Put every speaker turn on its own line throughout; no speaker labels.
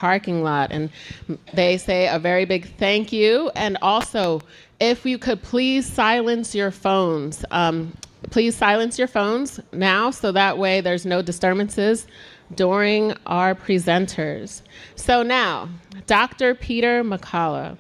parking lot, and they say a very big thank you. And also, if you could please silence your phones. Please silence your phones now, so that way there's no disturbances during our presenters. So now, Dr. Peter McCullough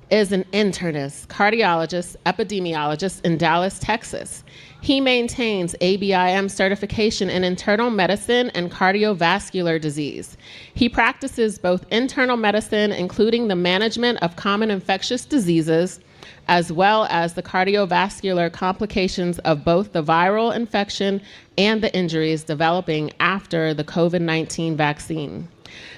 is an internist, cardiologist, epidemiologist in Dallas, Texas. He maintains ABIM certification in internal medicine and cardiovascular disease. He practices both internal medicine, including the management of common infectious diseases, as well as the cardiovascular complications of both the viral infection and the injuries developing after the COVID-19 vaccine.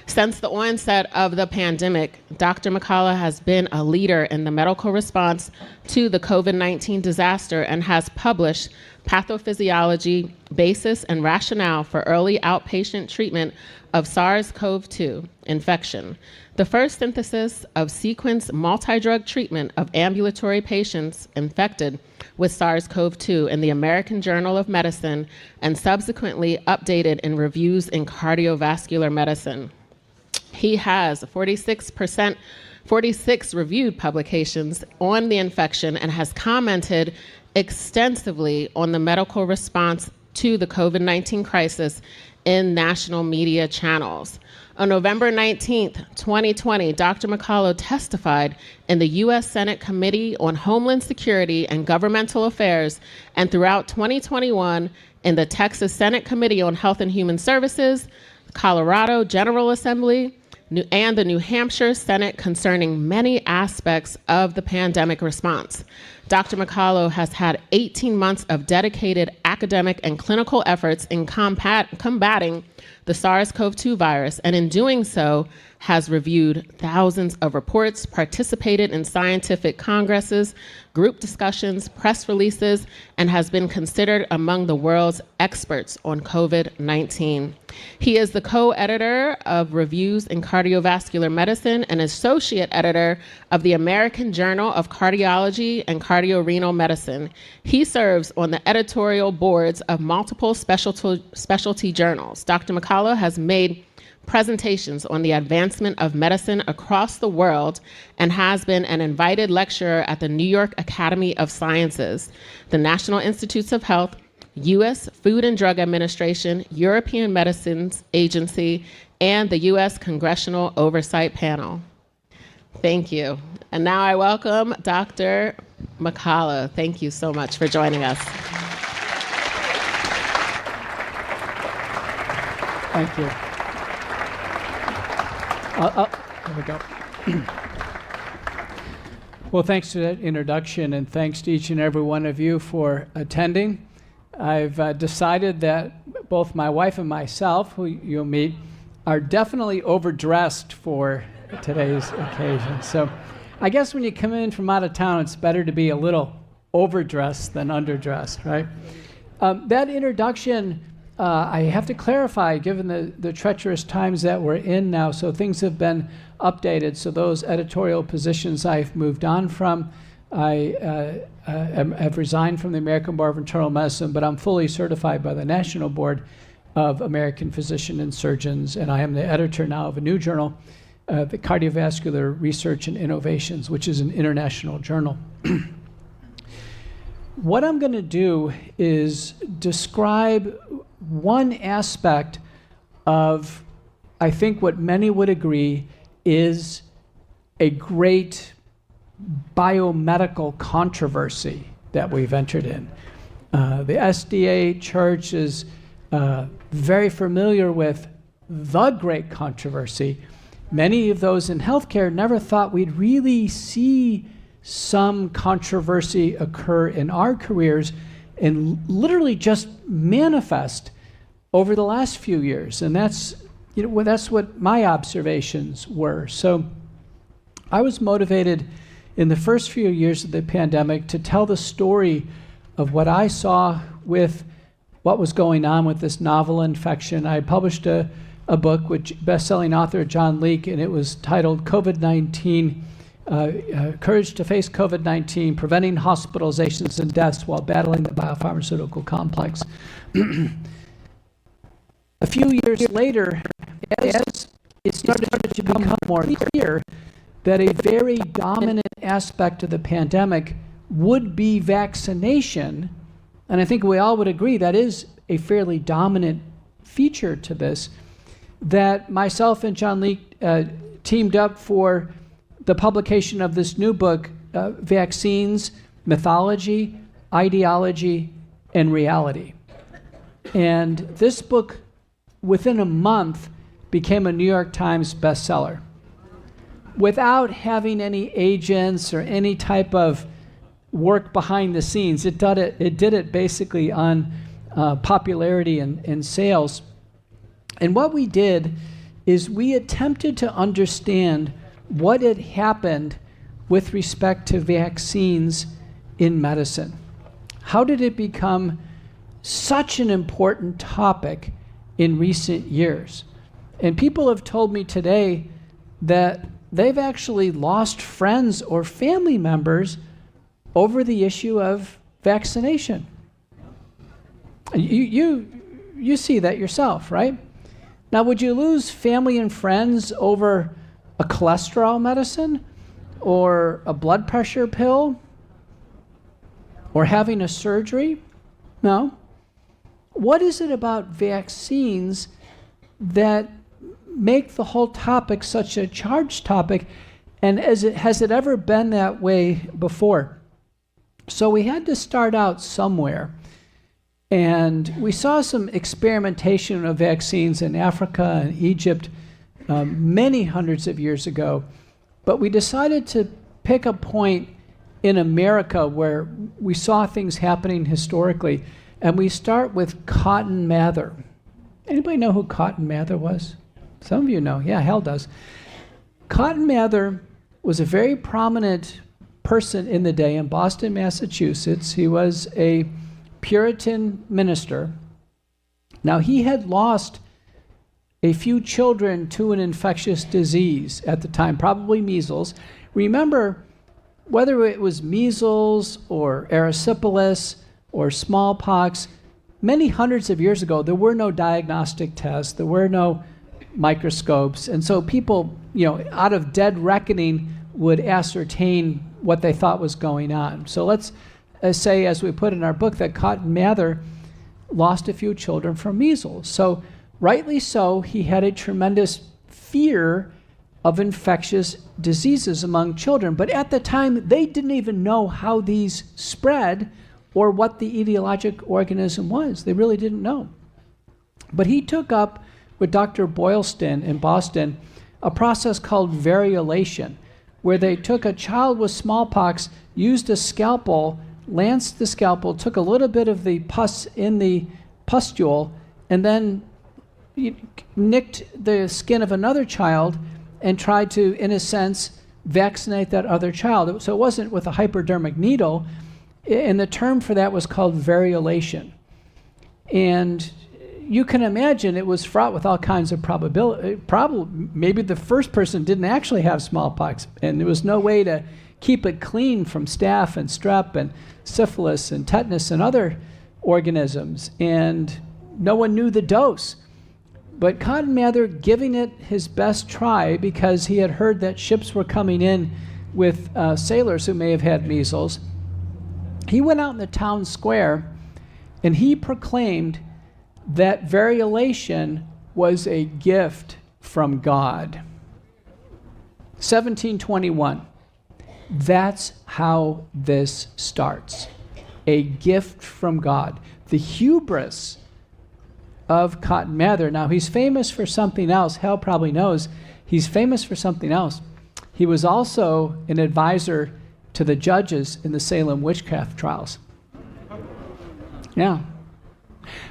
Since the onset of the pandemic, Dr. McCullough has been a leader in the medical response to the COVID-19 disaster and has published pathophysiology, basis, and rationale for early outpatient treatment of SARS-CoV-2 infection, the first synthesis of sequence multi-drug treatment of ambulatory patients infected with SARS-CoV-2 in the American Journal of Medicine, and subsequently updated in reviews in cardiovascular medicine. He has 46 reviewed publications on the infection and has commented extensively on the medical response to the COVID-19 crisis in national media channels. On November 19th, 2020, Dr. McCullough testified in the U.S. Senate Committee on Homeland Security and Governmental Affairs, and throughout 2021 in the Texas Senate Committee on Health and Human Services, Colorado General Assembly, and the New Hampshire Senate concerning many aspects of the pandemic response. Dr. McCullough has had 18 months of dedicated academic and clinical efforts in combating the SARS-CoV-2 virus, and in doing so, has reviewed thousands of reports, participated in scientific congresses, group discussions, press releases, and has been considered among the world's experts on COVID-19. He is the co-editor of Reviews in Cardiovascular Medicine and associate editor of the American Journal of Cardiology and Cardiorenal Medicine. He serves on the editorial boards of multiple specialty journals. Dr. McCullough has made presentations on the advancement of medicine across the world and has been an invited lecturer at the New York Academy of Sciences, the National Institutes of Health, U.S. Food and Drug Administration, European Medicines Agency, and the U.S. Congressional Oversight Panel. Thank you. And now I welcome Dr. McCullough. Thank you so much for joining us.
Thank you. There we go. Well, thanks for that introduction, and thanks to each and every one of you for attending. I've decided that both my wife and myself, who you'll meet, are definitely overdressed for today's occasion. So I guess when you come in from out of town, it's better to be a little overdressed than underdressed, right? That introduction, I have to clarify, given the treacherous times that we're in now, so things have been updated. So those editorial positions I've moved on from. I have resigned from the American Board of Internal Medicine, but I'm fully certified by the National Board of American Physicians and Surgeons, and I am the editor now of a new journal, the Cardiovascular Research and Innovations, which is an international journal. What I'm going to do is describe one aspect of, I think what many would agree, is a great biomedical controversy that we've entered in. The SDA Church is very familiar with the great controversy. Many of those in healthcare never thought we'd really see some controversy occur in our careers and literally just manifest over the last few years. And that's what my observations were. So I was motivated in the first few years of the pandemic to tell the story of what I saw with what was going on with this novel infection. I published a book with best-selling author John Leake, and it was titled COVID-19, Courage to Face COVID-19, Preventing Hospitalizations and Deaths While Battling the Biopharmaceutical Complex. A few years later, as it started to become more clear that a very dominant aspect of the pandemic would be vaccination. And I think we all would agree that is a fairly dominant feature to this, that myself and John Lee teamed up for the publication of this new book, Vaccines, Mythology, Ideology, and Reality. And this book, within a month, became a New York Times bestseller without having any agents or any type of work behind the scenes. It did it basically on popularity and sales. And what we did is we attempted to understand what had happened with respect to vaccines in medicine. How did it become such an important topic in recent years? And people have told me today that they've actually lost friends or family members over the issue of vaccination. You see that yourself, right? Now, would you lose family and friends over a cholesterol medicine or a blood pressure pill or having a surgery? No. What is it about vaccines that make the whole topic such a charged topic, and has it ever been that way before? So we had to start out somewhere. And we saw some experimentation of vaccines in Africa and Egypt many hundreds of years ago. But we decided to pick a point in America where we saw things happening historically. And we start with Cotton Mather. Anybody know who Cotton Mather was? Some of you know. Yeah, Hal does. Cotton Mather was a very prominent person in the day in Boston, Massachusetts. He was a Puritan minister. Now, he had lost a few children to an infectious disease at the time, probably measles. Remember, whether it was measles or erysipelas or smallpox, many hundreds of years ago, there were no diagnostic tests, there were no microscopes, and so people, out of dead reckoning, would ascertain what they thought was going on. So let's say, as we put in our book, that Cotton Mather lost a few children from measles. So rightly so, he had a tremendous fear of infectious diseases among children. But at the time, they didn't even know how these spread or what the etiologic organism was. They really didn't know. But he took up with Dr. Boylston in Boston a process called variolation, where they took a child with smallpox, used a scalpel, lanced the scalpel, took a little bit of the pus in the pustule, and then nicked the skin of another child and tried to, in a sense, vaccinate that other child. So it wasn't with a hypodermic needle, and the term for that was called variolation. And you can imagine it was fraught with all kinds of probability. Maybe the first person didn't actually have smallpox, and there was no way to keep it clean from staph and strep and syphilis and tetanus and other organisms, and no one knew the dose. But Cotton Mather, giving it his best try because he had heard that ships were coming in with sailors who may have had measles, he went out in the town square and he proclaimed that variolation was a gift from God. 1721. That's how this starts. A gift from God. The hubris of Cotton Mather. Now, he's famous for something else. Hal probably knows. He's famous for something else. He was also an advisor to the judges in the Salem witchcraft trials. Yeah.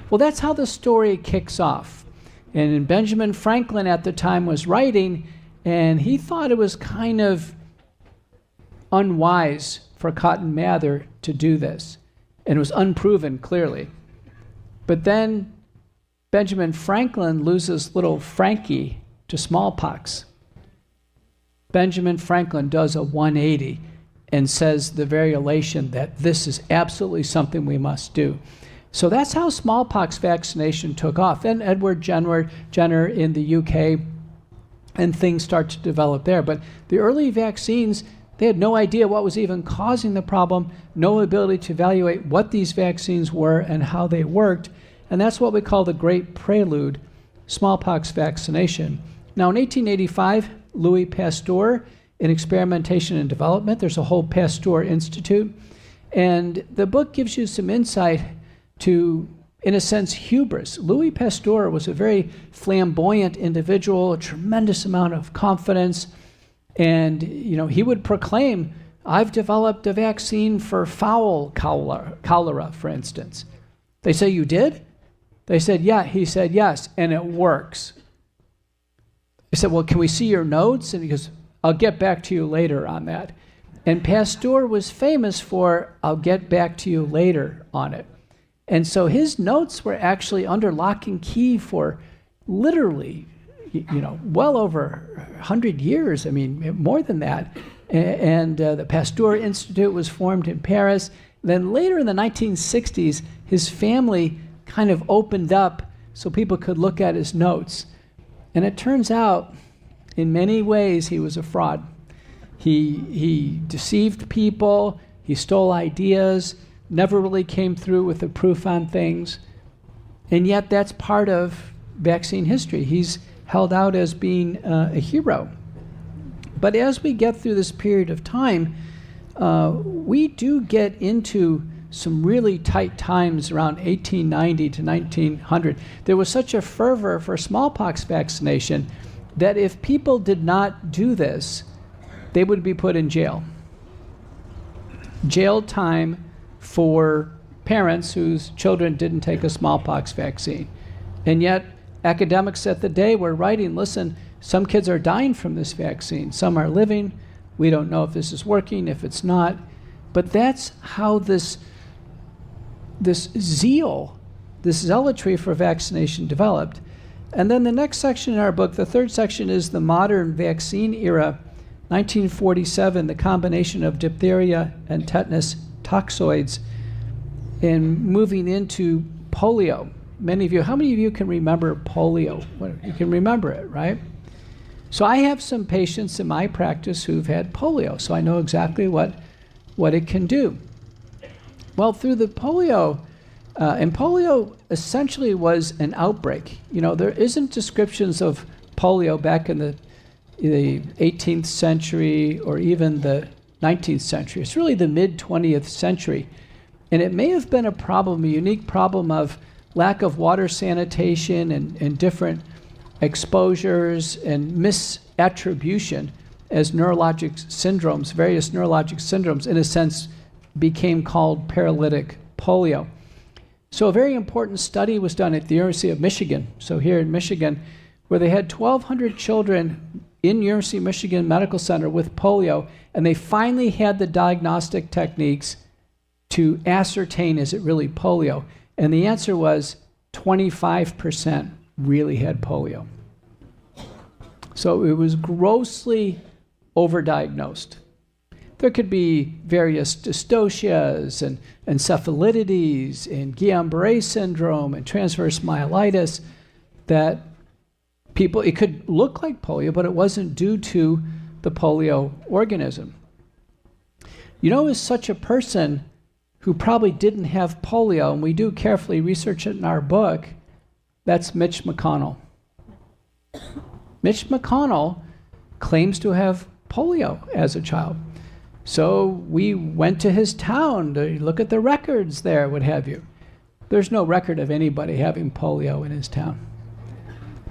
Well, that's how the story kicks off. And Benjamin Franklin at the time was writing, and he thought it was kind of unwise for Cotton Mather to do this. And it was unproven, clearly. But then Benjamin Franklin loses little Frankie to smallpox. Benjamin Franklin does a 180 and says the variolation that this is absolutely something we must do. So that's how smallpox vaccination took off. Then Edward Jenner in the UK and things start to develop there. But the early vaccines, they had no idea what was even causing the problem, no ability to evaluate what these vaccines were and how they worked. And that's what we call the Great Prelude, smallpox vaccination. Now, in 1885, Louis Pasteur, in experimentation and development, there's a whole Pasteur Institute. And the book gives you some insight to, in a sense, hubris. Louis Pasteur was a very flamboyant individual, a tremendous amount of confidence. And, he would proclaim, I've developed a vaccine for fowl cholera, for instance. They say, you did? They said, yeah. He said, yes, and it works. They said, well, can we see your notes? And he goes, I'll get back to you later on that. And Pasteur was famous for, I'll get back to you later on it. And so his notes were actually under lock and key for literally, well over 100 years. I mean, more than that. And the Pasteur Institute was formed in Paris. Then later in the 1960s, his family kind of opened up so people could look at his notes. And it turns out, in many ways, he was a fraud. He deceived people, he stole ideas, never really came through with the proof on things. And yet that's part of vaccine history. He's held out as being a hero. But as we get through this period of time, we do get into some really tight times around 1890 to 1900. There was such a fervor for smallpox vaccination that if people did not do this, they would be put in jail. Jail time for parents whose children didn't take a smallpox vaccine. And yet, academics at the day were writing, listen, some kids are dying from this vaccine. Some are living. We don't know if this is working, if it's not. But that's how this zeal, this zealotry for vaccination developed. And then the next section in our book, the third section, is the modern vaccine era, 1947, the combination of diphtheria and tetanus toxoids, and moving into polio. How many of you can remember polio? You can remember it, right? So I have some patients in my practice who've had polio, so I know exactly what it can do. Well, through the polio, and polio essentially was an outbreak. There isn't descriptions of polio back in the 18th century or even the 19th century. It's really the mid-20th century. And it may have been a unique problem of lack of water sanitation and different exposures and misattribution as neurologic syndromes, various neurologic syndromes, in a sense, became called paralytic polio. So a very important study was done at the University of Michigan, so here in Michigan, where they had 1,200 children in University of Michigan Medical Center with polio, and they finally had the diagnostic techniques to ascertain, is it really polio? And the answer was 25% really had polio. So it was grossly overdiagnosed. There could be various dystocias and encephalitides and Guillain-Barré syndrome and transverse myelitis that it could look like polio, but it wasn't due to the polio organism. Is such a person who probably didn't have polio, and we do carefully research it in our book, that's Mitch McConnell. Mitch McConnell claims to have polio as a child. So we went to his town to look at the records there, what have you. There's no record of anybody having polio in his town.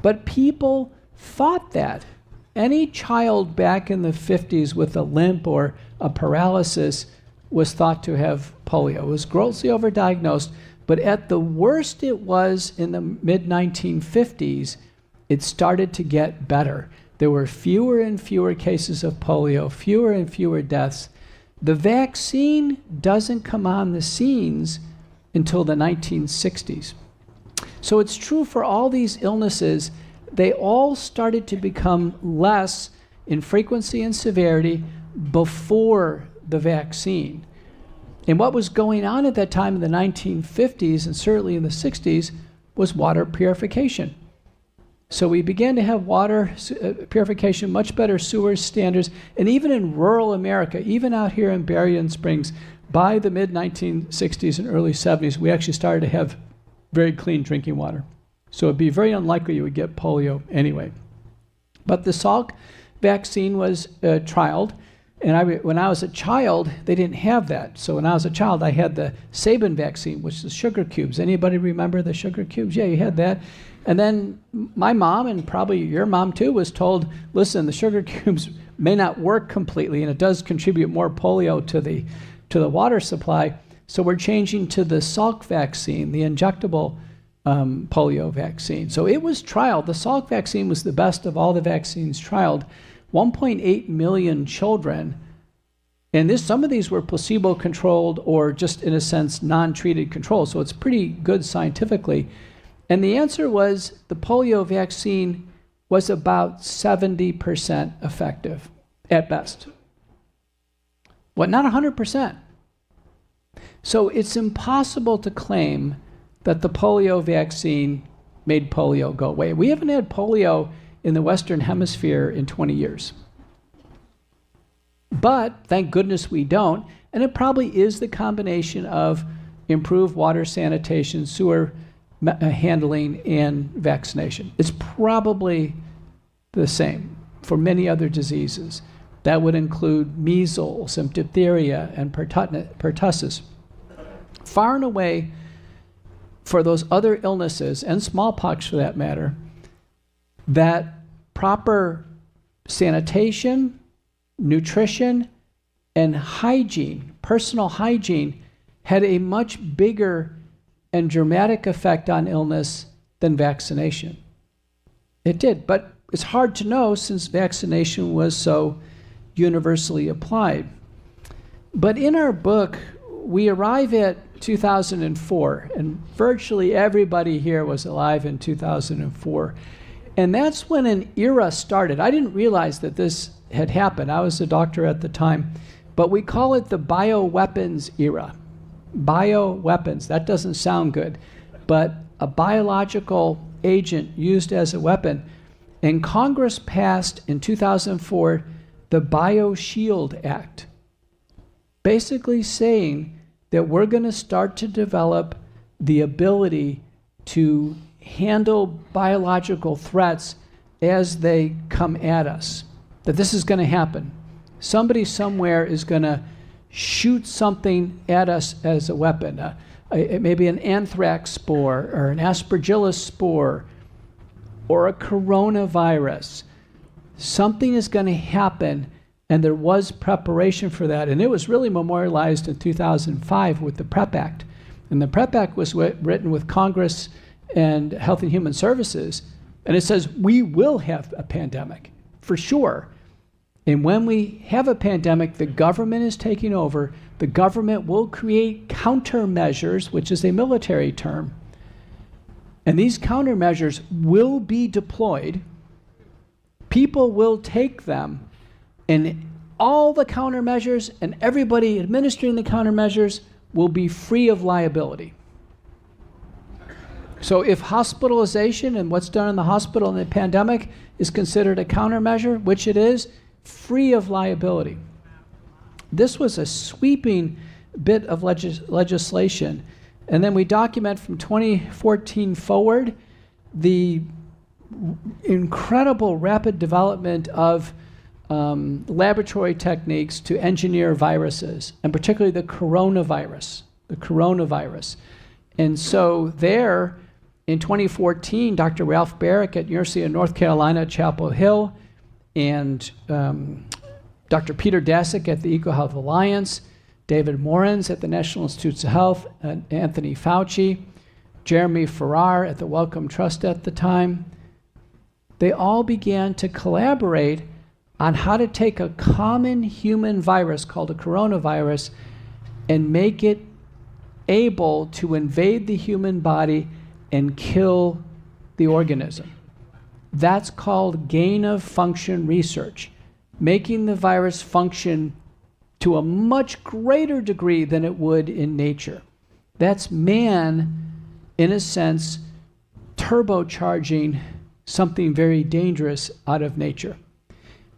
But people thought that. Any child back in the 50s with a limp or a paralysis was thought to have polio. It was grossly overdiagnosed, but at the worst it was in the mid-1950s, it started to get better. There were fewer and fewer cases of polio, fewer and fewer deaths. The vaccine doesn't come on the scenes until the 1960s. So it's true for all these illnesses, they all started to become less in frequency and severity before the vaccine. And what was going on at that time in the 1950s and certainly in the 60s was water purification. So we began to have water purification, much better sewer standards, and even in rural America, even out here in Berrien Springs, by the mid-1960s and early 70s, we actually started to have very clean drinking water. So it'd be very unlikely you would get polio anyway. But the Salk vaccine was trialed, and when I was a child, they didn't have that. So when I was a child, I had the Sabin vaccine, which is sugar cubes. Anybody remember the sugar cubes? Yeah, you had that. And then my mom, and probably your mom too, was told, listen, the sugar cubes may not work completely, and it does contribute more polio to the water supply. So we're changing to the Salk vaccine, the injectable polio vaccine. So it was trialed. The Salk vaccine was the best of all the vaccines trialed. 1.8 million children, and some of these were placebo-controlled or just, in a sense, non-treated control. So it's pretty good scientifically. And the answer was the polio vaccine was about 70% effective at best. What, not 100%. So it's impossible to claim that the polio vaccine made polio go away. We haven't had polio in the Western Hemisphere in 20 years. But thank goodness we don't, and it probably is the combination of improved water sanitation, sewer handling, and vaccination. It's probably the same for many other diseases. That would include measles and diphtheria and pertussis. Far and away, for those other illnesses, and smallpox for that matter, that proper sanitation, nutrition, and hygiene, personal hygiene, had a much bigger and dramatic effect on illness than vaccination. It did, but it's hard to know since vaccination was so universally applied. But in our book, we arrive at 2004, and virtually everybody here was alive in 2004. And that's when an era started. I didn't realize that this had happened. I was a doctor at the time, but we call it the bioweapons era. Bioweapons, that doesn't sound good, but a biological agent used as a weapon. And Congress passed in 2004 the BioShield Act, basically saying that we're going to start to develop the ability to handle biological threats as they come at us. That this is going to happen. Somebody somewhere is going to shoot something at us as a weapon. Maybe an anthrax spore or an aspergillus spore or a coronavirus. Something is going to happen, and there was preparation for that. And it was really memorialized in 2005 with the PrEP Act. And the PrEP Act was written with Congress and Health and Human Services. And it says we will have a pandemic, for sure. And when we have a pandemic, the government is taking over. The government will create countermeasures, which is a military term. And these countermeasures will be deployed. People will take them. And all the countermeasures and everybody administering the countermeasures will be free of liability. So if hospitalization and what's done in the hospital in the pandemic is considered a countermeasure, which it is, free of liability. This was a sweeping bit of legislation. And then we document from 2014 forward the incredible rapid development of laboratory techniques to engineer viruses, and particularly the coronavirus. And so there, in 2014, Dr. Ralph Barrick at University of North Carolina, Chapel Hill, and Dr. Peter Daszak at the EcoHealth Alliance, David Morens at the National Institutes of Health, and Anthony Fauci, Jeremy Farrar at the Wellcome Trust at the time, they all began to collaborate on how to take a common human virus called a coronavirus and make it able to invade the human body and kill the organism. That's called gain-of-function research, making the virus function to a much greater degree than it would in nature. That's man, in a sense, turbocharging something very dangerous out of nature.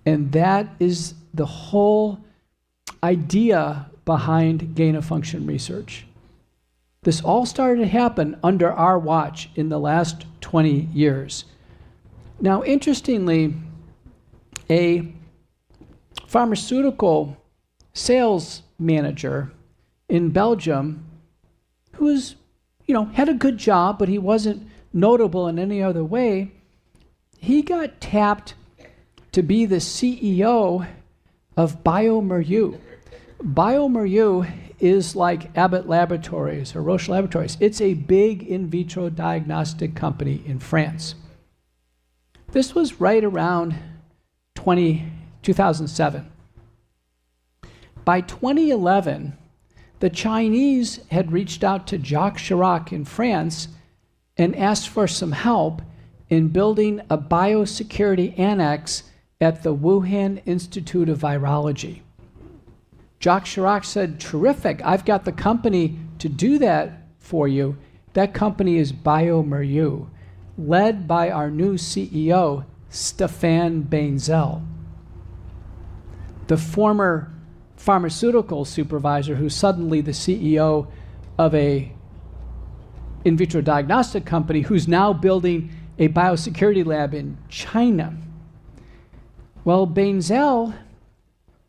And that is the whole idea behind gain-of-function research. This all started to happen under our watch in the last 20 years. Now, interestingly, a pharmaceutical sales manager in Belgium who was, had a good job, but he wasn't notable in any other way, he got tapped to be the CEO of bioMérieux. bioMérieux is like Abbott Laboratories or Roche Laboratories. It's a big in vitro diagnostic company in France. This was right around 2007. By 2011, the Chinese had reached out to Jacques Chirac in France and asked for some help in building a biosecurity annex at the Wuhan Institute of Virology. Jacques Chirac said, terrific, I've got the company to do that for you. That company is bioMérieux, led by our new CEO, Stéphane Bainzel. The former pharmaceutical supervisor who's suddenly the CEO of a in vitro diagnostic company who's now building a biosecurity lab in China. Well, Bainzel,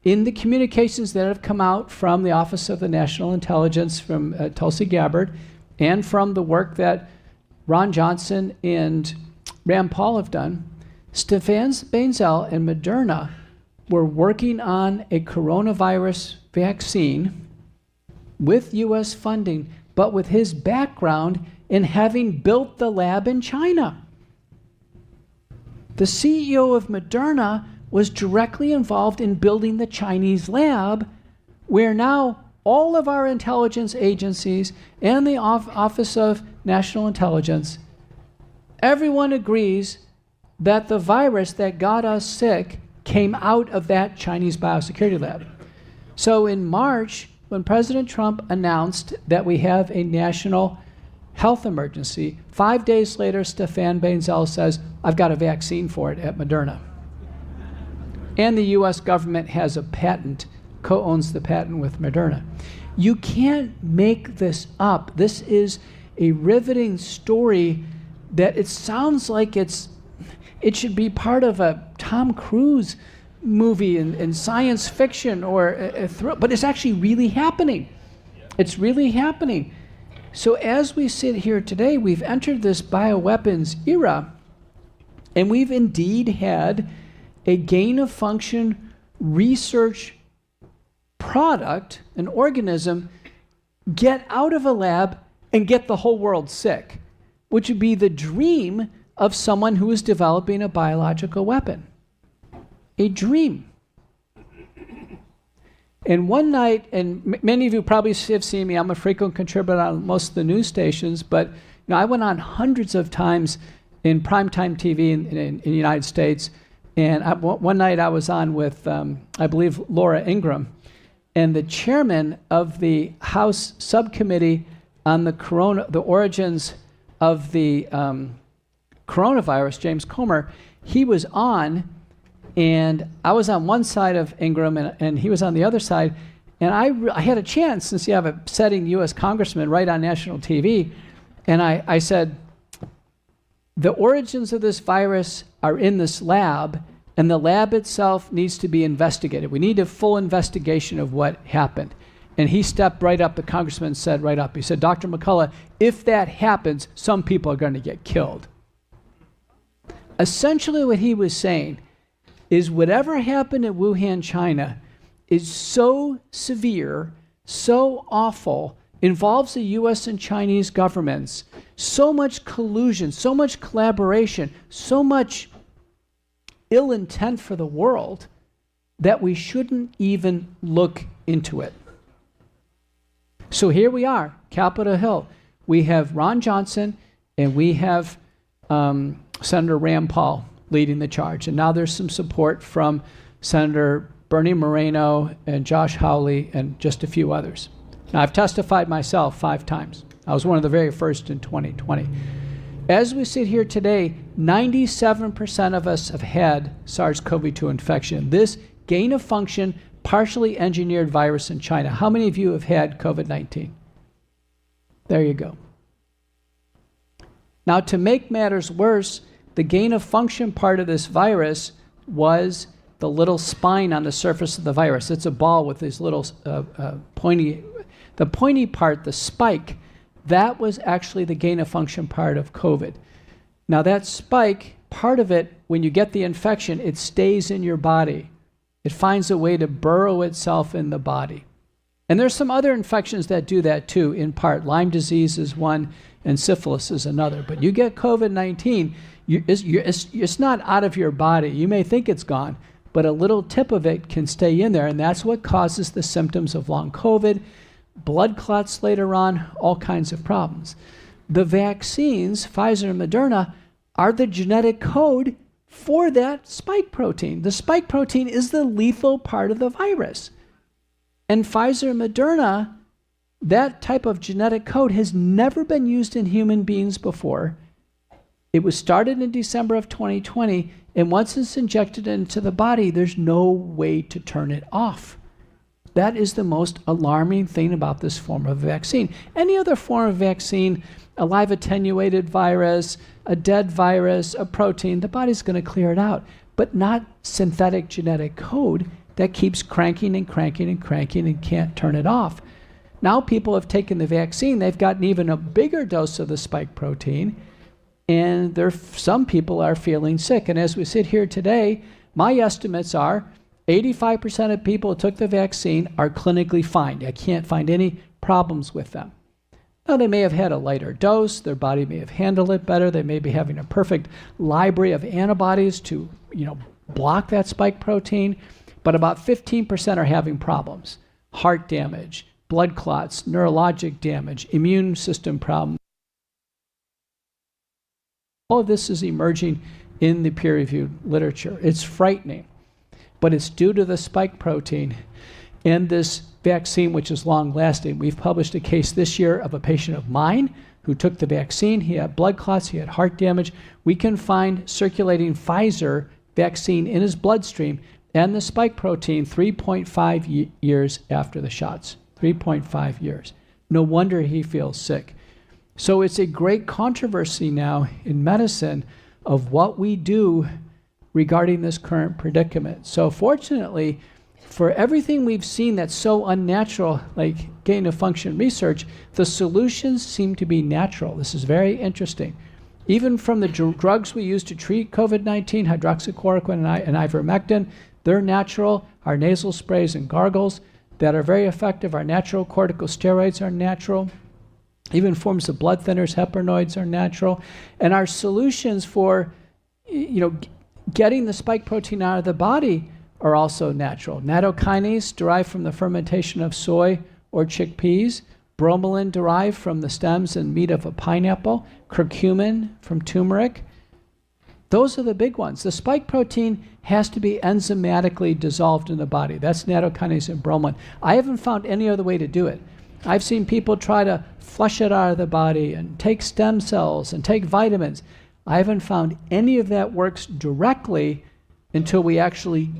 in the communications that have come out from the Office of the National Intelligence from Tulsi Gabbard and from the work that Ron Johnson and Rand Paul have done, Stéphane Bainzel and Moderna were working on a coronavirus vaccine with US funding, but with his background in having built the lab in China. The CEO of Moderna was directly involved in building the Chinese lab, where now all of our intelligence agencies and the Office of National Intelligence, everyone agrees that the virus that got us sick came out of that Chinese biosecurity lab. So in March, when President Trump announced that we have a national health emergency, 5 days later, Stéphane Bainzel says, I've got a vaccine for it at Moderna. And the US government has a patent, co-owns the patent with Moderna. You can't make this up. This is a riveting story that it sounds like it should be part of a Tom Cruise movie in science fiction or a thrill, but it's actually really happening. It's really happening. So as we sit here today, we've entered this bioweapons era, and we've indeed had a gain-of-function research product, an organism, get out of a lab and get the whole world sick, which would be the dream of someone who is developing a biological weapon. A dream. And one night, and many of you probably have seen me, I'm a frequent contributor on most of the news stations, but I went on hundreds of times in primetime TV in the United States. And one night I was on with, I believe, Laura Ingraham, and the chairman of the House subcommittee on the origins of the coronavirus, James Comer, he was on, and I was on one side of Ingraham, and he was on the other side, and I had a chance, since you have a sitting U.S. congressman right on national TV, and I said, the origins of this virus are in this lab, and the lab itself needs to be investigated. We need a full investigation of what happened. And he stepped right up, the congressman said right up, he said, Dr. McCullough, if that happens, some people are going to get killed. Essentially what he was saying is whatever happened in Wuhan, China, is so severe, so awful, involves the US and Chinese governments, so much collusion, so much collaboration, so much ill intent for the world, that we shouldn't even look into it. So here we are, Capitol Hill. We have Ron Johnson and we have Senator Rand Paul leading the charge. And now there's some support from Senator Bernie Moreno and Josh Hawley and just a few others. Now, I've testified myself 5 times. I was one of the very first in 2020. As we sit here today, 97% of us have had SARS-CoV-2 infection. This gain of function, partially engineered virus in China. How many of you have had COVID-19? There you go. Now, to make matters worse, the gain of function part of this virus was the little spine on the surface of the virus. It's a ball with these little pointy part, the spike. That was actually the gain of function part of COVID. Now that spike, part of it, when you get the infection, it stays in your body. It finds a way to burrow itself in the body. And there's some other infections that do that too, in part. Lyme disease is one, and syphilis is another. But you get COVID-19, it's not out of your body. You may think it's gone, but a little tip of it can stay in there, and that's what causes the symptoms of long COVID, blood clots later on, all kinds of problems. The vaccines, Pfizer and Moderna, are the genetic code for that spike protein. The spike protein is the lethal part of the virus. And Pfizer and Moderna, that type of genetic code has never been used in human beings before. It was started in December of 2020, and once it's injected into the body, there's no way to turn it off. That is the most alarming thing about this form of vaccine. Any other form of vaccine, a live attenuated virus, a dead virus, a protein, the body's going to clear it out, but not synthetic genetic code that keeps cranking and cranking and cranking and can't turn it off. Now people have taken the vaccine, they've gotten even a bigger dose of the spike protein, and some people are feeling sick. And as we sit here today, my estimates are 85% of people who took the vaccine are clinically fine. I can't find any problems with them. Now, they may have had a lighter dose. Their body may have handled it better. They may be having a perfect library of antibodies to, block that spike protein. But about 15% are having problems. Heart damage, blood clots, neurologic damage, immune system problems. All of this is emerging in the peer-reviewed literature. It's frightening. But it's due to the spike protein and this vaccine, which is long-lasting. We've published a case this year of a patient of mine who took the vaccine. He had blood clots, he had heart damage. We can find circulating Pfizer vaccine in his bloodstream and the spike protein 3.5 years after the shots. 3.5 years. No wonder he feels sick. So it's a great controversy now in medicine of what we do regarding this current predicament. So fortunately, for everything we've seen that's so unnatural, like gain of function research, the solutions seem to be natural. This is very interesting. Even from the drugs we use to treat COVID-19, hydroxychloroquine and ivermectin, they're natural. Our nasal sprays and gargles that are very effective are natural. Corticosteroids are natural. Even forms of blood thinners, heparinoids are natural. And our solutions for, getting the spike protein out of the body are also natural. Nattokinase derived from the fermentation of soy or chickpeas, bromelain derived from the stems and meat of a pineapple, curcumin from turmeric. Those are the big ones. The spike protein has to be enzymatically dissolved in the body. That's nattokinase and bromelain. I haven't found any other way to do it. I've seen people try to flush it out of the body and take stem cells and take vitamins. I haven't found any of that works directly until we actually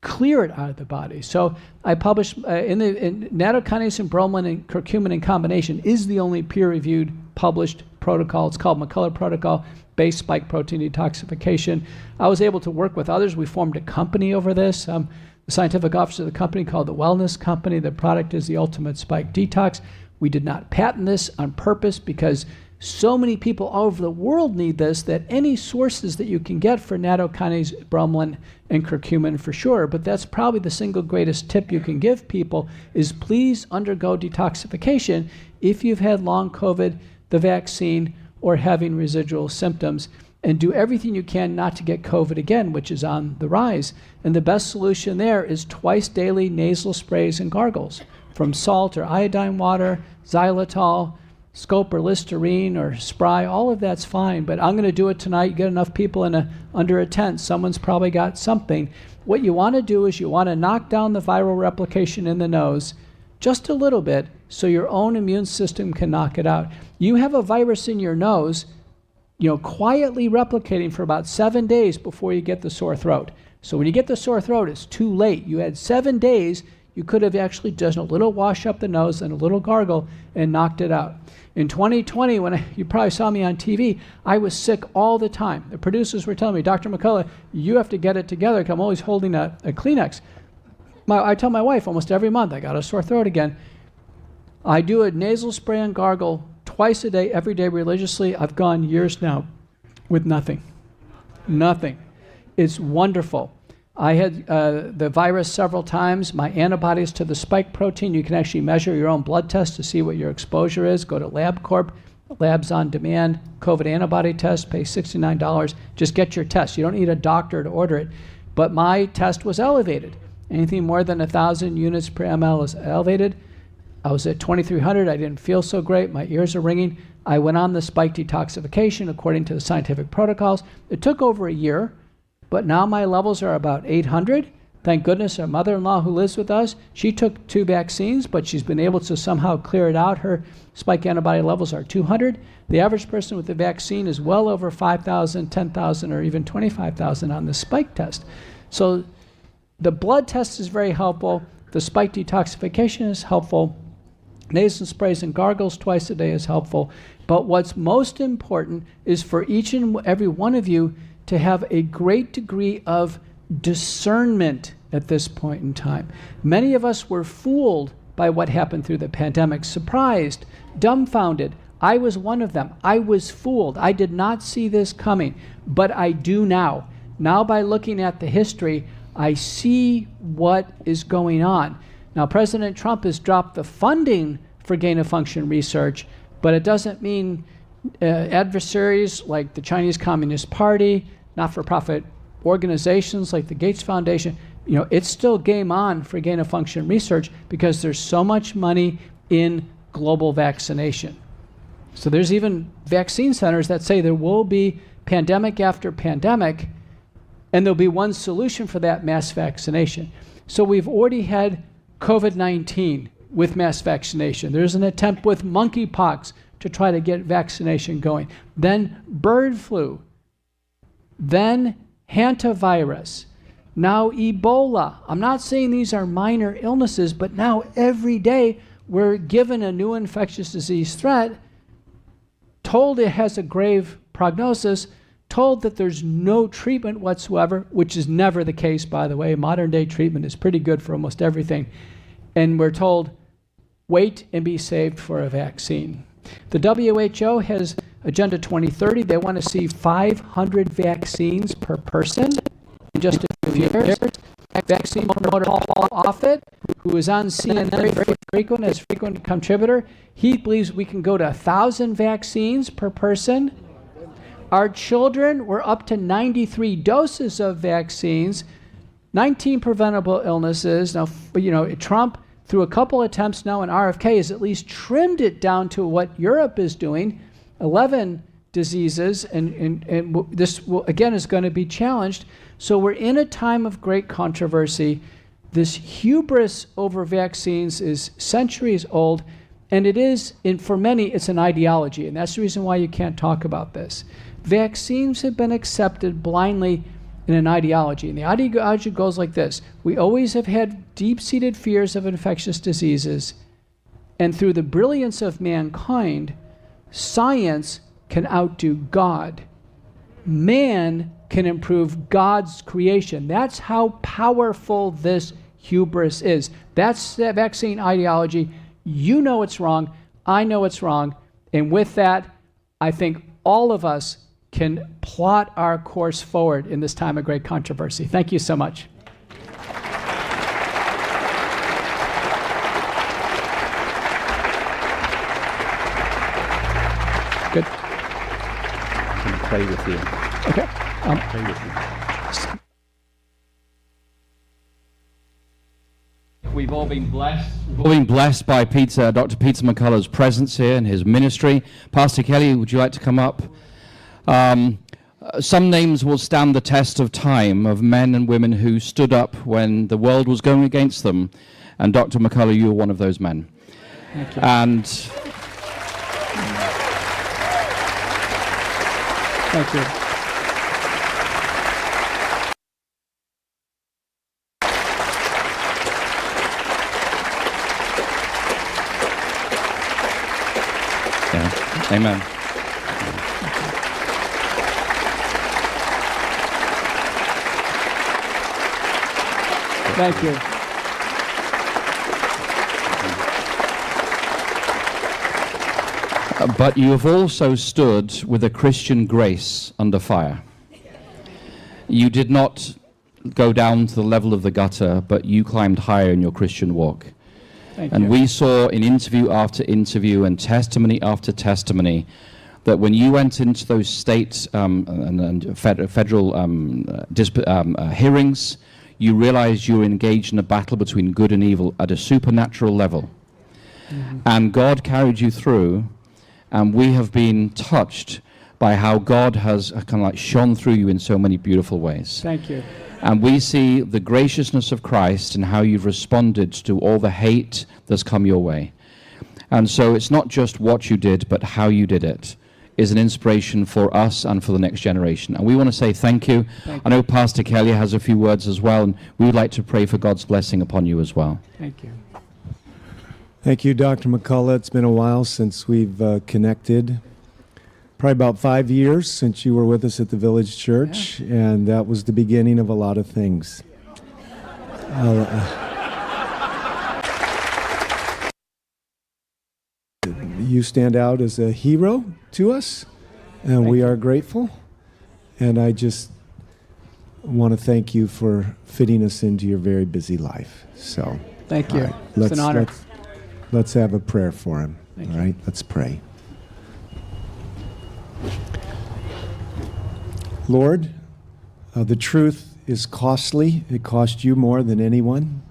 clear it out of the body. So I published in nattokinase and bromelain and curcumin in combination is the only peer-reviewed published protocol. It's called McCullough protocol, based spike protein detoxification. I was able to work with others. We formed a company over this. The scientific officer of the company called the Wellness Company. The product is the Ultimate Spike Detox. We did not patent this on purpose because so many people all over the world need this that any sources that you can get for nattokinase, bromelain, and curcumin for sure, but that's probably the single greatest tip you can give people is please undergo detoxification if you've had long COVID, the vaccine, or having residual symptoms, and do everything you can not to get COVID again, which is on the rise. And the best solution there is twice daily nasal sprays and gargles from salt or iodine water, xylitol, scope or Listerine or Spry, all of that's fine, but I'm going to do it tonight. You get enough people under a tent, someone's probably got something. What you want to do is you want to knock down the viral replication in the nose just a little bit so your own immune system can knock it out. You have a virus in your nose, quietly replicating for about 7 days before you get the sore throat. So when you get the sore throat, it's too late. You had 7 days. You could have actually done a little wash up the nose and a little gargle and knocked it out. In 2020, you probably saw me on TV, I was sick all the time. The producers were telling me, Dr. McCullough, you have to get it together because I'm always holding a Kleenex. I tell my wife almost every month, I got a sore throat again. I do a nasal spray and gargle twice a day, every day religiously. I've gone years now with nothing. Nothing. It's wonderful. I had the virus several times. My antibodies to the spike protein, you can actually measure your own blood test to see what your exposure is. Go to LabCorp, Labs on Demand, COVID antibody test, pay $69. Just get your test. You don't need a doctor to order it. But my test was elevated. Anything more than 1,000 units per ml is elevated. I was at 2,300. I didn't feel so great. My ears are ringing. I went on the spike detoxification according to the scientific protocols. It took over a year. But now my levels are about 800. Thank goodness our mother-in-law who lives with us, she took 2 vaccines, but she's been able to somehow clear it out. Her spike antibody levels are 200. The average person with the vaccine is well over 5,000, 10,000, or even 25,000 on the spike test. So the blood test is very helpful. The spike detoxification is helpful. Nasal sprays and gargles twice a day is helpful. But what's most important is for each and every one of you to have a great degree of discernment at this point in time. Many of us were fooled by what happened through the pandemic, surprised, dumbfounded. I was one of them. I was fooled. I did not see this coming, but I do now. Now, by looking at the history, I see what is going on. Now, President Trump has dropped the funding for gain-of-function research, but it doesn't mean adversaries like the Chinese Communist Party, not-for-profit organizations like the Gates Foundation, it's still game on for gain-of-function research because there's so much money in global vaccination. So there's even vaccine centers that say there will be pandemic after pandemic, and there'll be one solution for that, mass vaccination. So we've already had COVID-19 with mass vaccination. There's an attempt with monkeypox to try to get vaccination going. Then bird flu. Then hantavirus. Now Ebola. I'm not saying these are minor illnesses, but now every day we're given a new infectious disease threat, told it has a grave prognosis, told that there's no treatment whatsoever, which is never the case, by the way. Modern day treatment is pretty good for almost everything. And we're told, wait and be saved for a vaccine. The WHO has Agenda 2030. They want to see 500 vaccines per person in just a few years. Vaccine promoter Paul Offit, who is on CNN very frequent as frequent contributor, he believes we can go to 1,000 vaccines per person. Our children were up to 93 doses of vaccines, 19 preventable illnesses. Now, Trump, through a couple attempts now in RFK, has at least trimmed it down to what Europe is doing, 11 diseases, and this will, again, is going to be challenged. So we're in a time of great controversy. This hubris over vaccines is centuries old, and it is, for many, it's an ideology, and that's the reason why you can't talk about this. Vaccines have been accepted blindly in an ideology, and the ideology goes like this. We always have had deep-seated fears of infectious diseases, and through the brilliance of mankind, science can outdo God. Man can improve God's creation. That's how powerful this hubris is. That's the vaccine ideology. You know it's wrong. I know it's wrong. And with that, I think all of us can plot our course forward in this time of great controversy. Thank you so much. Good.
Can pray with you.
Okay.
Pray with you. We've all been blessed. We've all been blessed by Dr. Peter McCullough's presence here and his ministry. Pastor Kelly, would you like to come up? Some names will stand the test of time, of men and women who stood up when the world was going against them. And Dr. McCullough, you were one of those men.
Thank you.
And
Thank you.
Yeah. Amen.
Thank you.
But you have also stood with a Christian grace under fire. You did not go down to the level of the gutter, but you climbed higher in your Christian walk.
Thank
And
you.
we saw in interview after interview and testimony after testimony that when you went into those state and federal hearings, you realized you were engaged in a battle between good and evil at a supernatural level. Mm-hmm. And God carried you through, and we have been touched by how God has kind of like shone through you in so many beautiful ways.
Thank you.
And we see the graciousness of Christ and how you've responded to all the hate that's come your way. And so it's not just what you did, but how you did it is an inspiration for us and for the next generation. And we want to say thank you. I know Pastor Kelly has a few words as well, and we would like to pray for God's blessing upon you as well.
Thank you.
Thank you, Dr. McCullough. It's been a while since we've connected. Probably about 5 years since you were with us at the Village Church, and that was the beginning of a lot of things. You stand out as a hero to us, and we are grateful. And I just want to thank you for fitting us into your very busy life. So,
Thank you.
right,
It's an honor.
Let's have a prayer for him.
Thank
All
you.
right, let's pray. Lord, the truth is costly. It cost you more than anyone.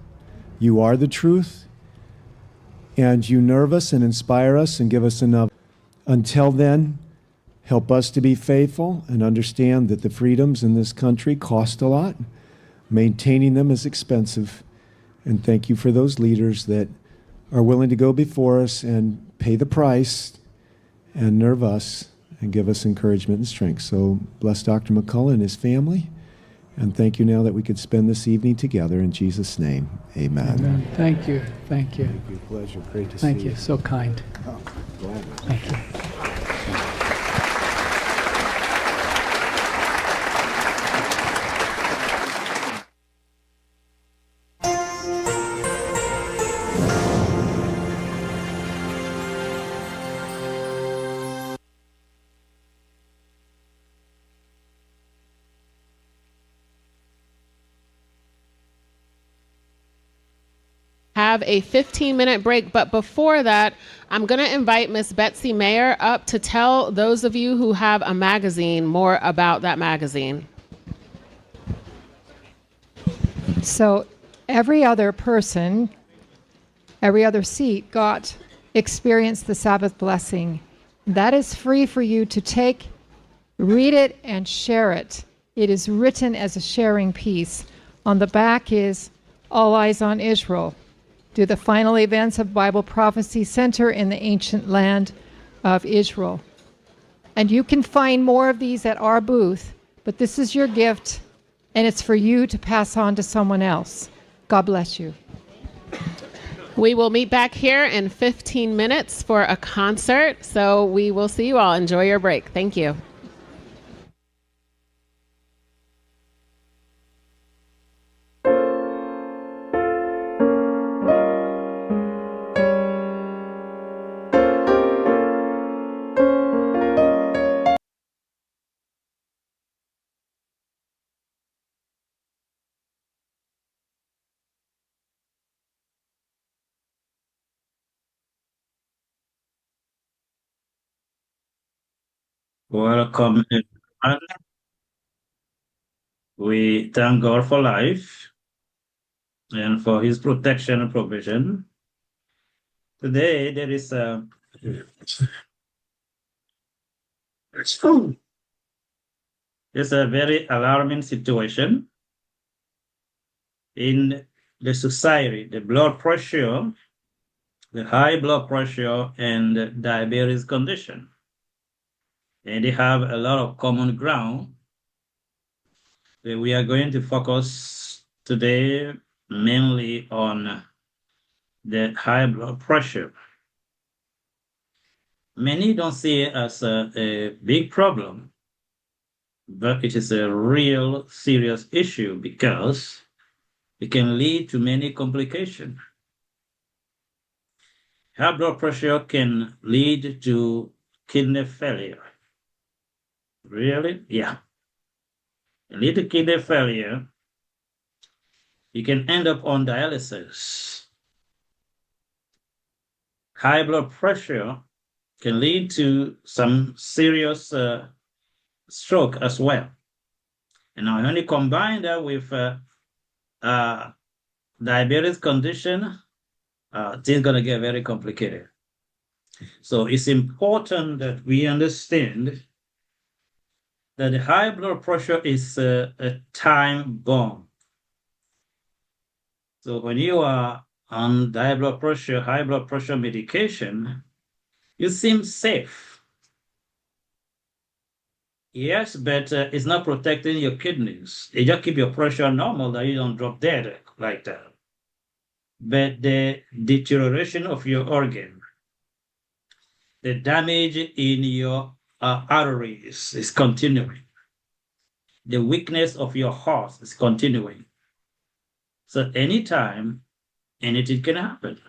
You are the truth, and you nerve us and inspire us and give us enough. Until then, help us to be faithful and understand that the freedoms in this country cost a lot. Maintaining them is expensive. And thank you for those leaders that are willing to go before us and pay the price and nerve us and give us encouragement and strength. So bless Dr. McCullough and his family. And thank you now that we could spend this evening together. In Jesus' name, amen.
Amen. Thank you. Thank you.
Thank you. Pleasure. Great to see you.
Thank you. So kind.
Oh, glad.
Thank you.
Have a 15-minute break, but before that, I'm going to invite Miss Betsy Mayer up to tell those of you who have a magazine more about that magazine.
So every other person, every other seat experienced the Sabbath blessing. That is free for you to take, read it, and share it. It is written as a sharing piece. On the back is All Eyes on Israel. Do the final events of Bible prophecy center in the ancient land of Israel. And you can find more of these at our booth, but this is your gift, and it's for you to pass on to someone else. God bless you.
We will meet back here in 15 minutes for a concert, so we will see you all. Enjoy your break. Thank you.
Welcome, everyone. We thank God for life and for his protection and provision. Today, there is a very alarming situation in the society. The blood pressure, the high blood pressure, and diabetes condition. and they have a lot of common ground. We are going to focus today mainly on the high blood pressure. Many don't see it as a big problem, but it is a real serious issue because it can lead to many complications. High blood pressure can lead to kidney failure. Really? Yeah. It lead to kidney failure. You can end up on dialysis. High blood pressure can lead to some serious stroke as well. And now when you combine that with diabetes condition, things going to get very complicated. So it's important that we understand that the high blood pressure is a time bomb. So when you are on high blood pressure medication, you seem safe. Yes, but it's not protecting your kidneys. It just keep your pressure normal that you don't drop dead like that. But the deterioration of your organ, the damage in your arteries is continuing. The weakness of your heart is continuing. So anytime, anything can happen.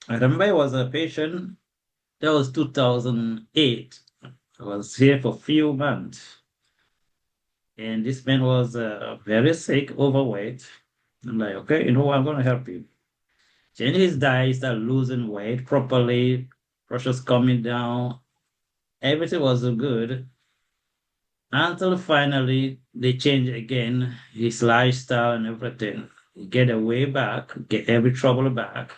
I remember I was a patient, that was 2008. I was here for a few months. And this man was very sick, overweight. I'm like, okay, you know what, I'm going to help you. Change his diet, start losing weight properly, pressure's coming down. Everything was good. Until finally they change again his lifestyle and everything. Get away back, get every trouble back.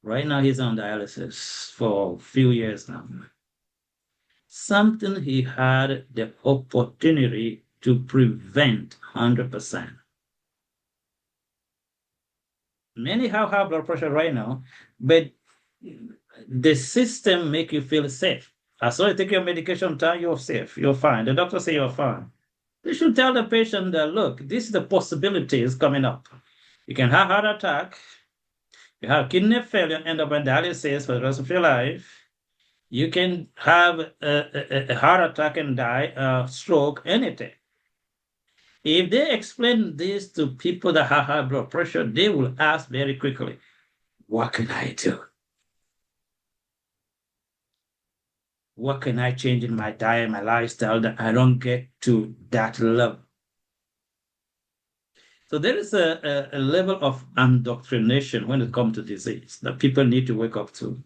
Right now he's on dialysis for a few years now. Something he had the opportunity to prevent 100%. Many have high blood pressure right now, but the system make you feel safe. As long as you take your medication time, you're safe, you're fine. The doctor say you're fine. You should tell the patient that, look, this is the possibilities coming up. You can have heart attack, you have kidney failure, end up in dialysis for the rest of your life. You can have a heart attack and die, stroke, anything. If they explain this to people that have high blood pressure, they will ask very quickly, what can I do? What can I change in my diet, my lifestyle, that I don't get to that level? So there is a level of indoctrination when it comes to disease that people need to wake up to.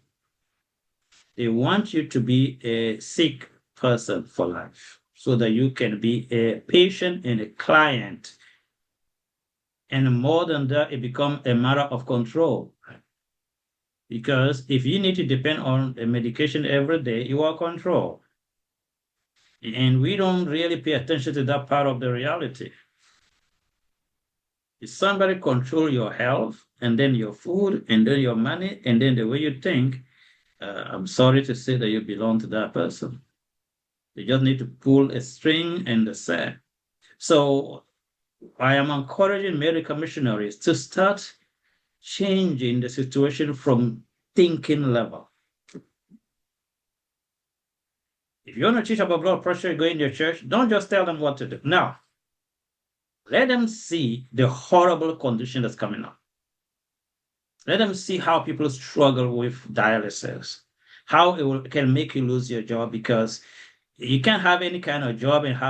They want you to be a sick person for life so that you can be a patient and a client. And more than that, it becomes a matter of control. Because if you need to depend on a medication every day, you are controlled. And we don't really pay attention to that part of the reality. If somebody control your health, and then your food, and then your money, and then the way you think, I'm sorry to say that you belong to that person. You just need to pull a string and the set. So I am encouraging medical missionaries to start changing the situation from thinking level. If you want to teach about blood pressure, go in your church, don't just tell them what to do. No. Let them see the horrible condition that's coming up. Let them see how people struggle with dialysis, how it can make you lose your job, because you can't have any kind of job and have